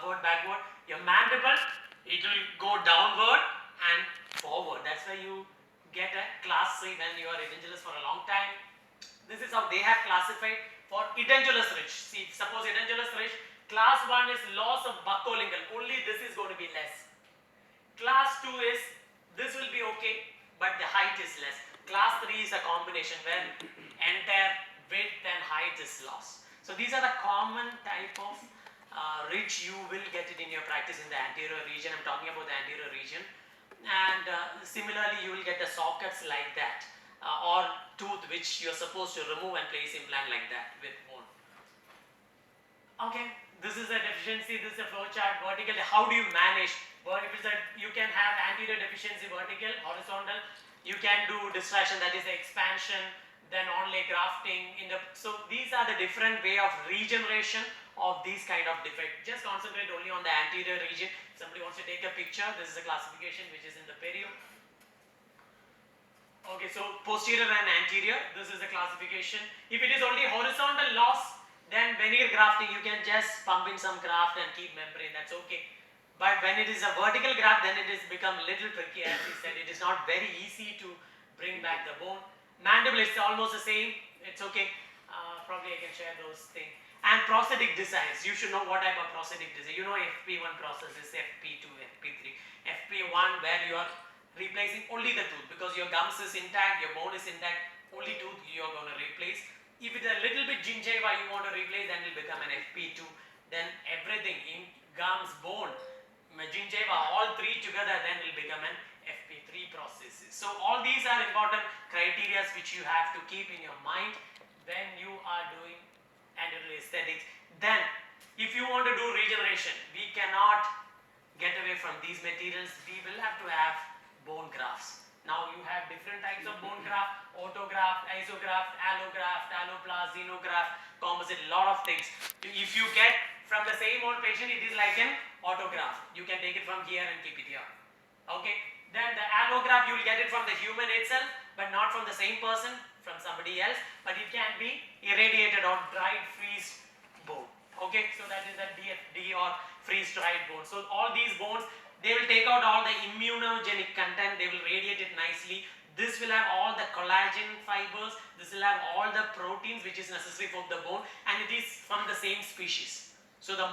upward, backward. Your mandible, it will go downward and forward. That's why you get a class 3 when you are edentulous for a long time. This is how they have classified for edentulous ridge. See, suppose edentulous ridge, class 1 is loss of buccolingual. Only this is going to be less. Class 2 is, this will be okay, but the height is less. Class 3 is a combination where entire width and height is lost. So these are the common type of ridge you will get it in your practice in the anterior region. I'm talking about the anterior region. And similarly, you will get the sockets like that, or tooth which you're supposed to remove and place implant like that with bone. Okay, this is a deficiency, this is a flow chart. Vertical, how do you manage? You can have anterior deficiency, vertical, horizontal. You can do distraction, that is the expansion, then onlay grafting. So these are the different way of regeneration of these kind of defect. Just concentrate only on the anterior region. If somebody wants to take a picture, this is a classification which is in the perio. Okay, so posterior and anterior, this is the classification. If it is only horizontal loss, then veneer grafting, you can just pump in some graft and keep membrane, that's okay. But when it is a vertical graft, then it is become little tricky. As he said, it is not very easy to bring back the bone. Mandible is almost the same, it's okay. Probably I can share those things. And prosthetic designs, you should know what type of prosthetic design. You know FP1 process is FP2, FP3. FP1 where you are replacing only the tooth because your gums is intact, your bone is intact, only tooth you are going to replace. If it is a little bit gingiva you want to replace, then it will become an FP2. Then everything in gums, bone, gingiva, all three together, then will become an FP3 process. So all these are important criteria which you have to keep in your mind when you are doing anterior aesthetics. Then if you want to do regeneration, we cannot get away from these materials. We will have to have bone grafts. Now you have different types of bone graft: autograft, isograft, allograft, alloplast, xenograft, composite, lot of things. If you get from the same old patient, it is like an autograft. You can take it from here and keep it here. Okay. Then the allograft, you will get it from the human itself, but not from the same person, from somebody else. But it can be irradiated or dried freeze bone. Okay. So that is the DFD or freeze dried bone. So all these bones, they will take out all the immunogenic content, they will radiate it nicely. This will have all the collagen fibers, this will have all the proteins which is necessary for the bone, and it is from the same species. So the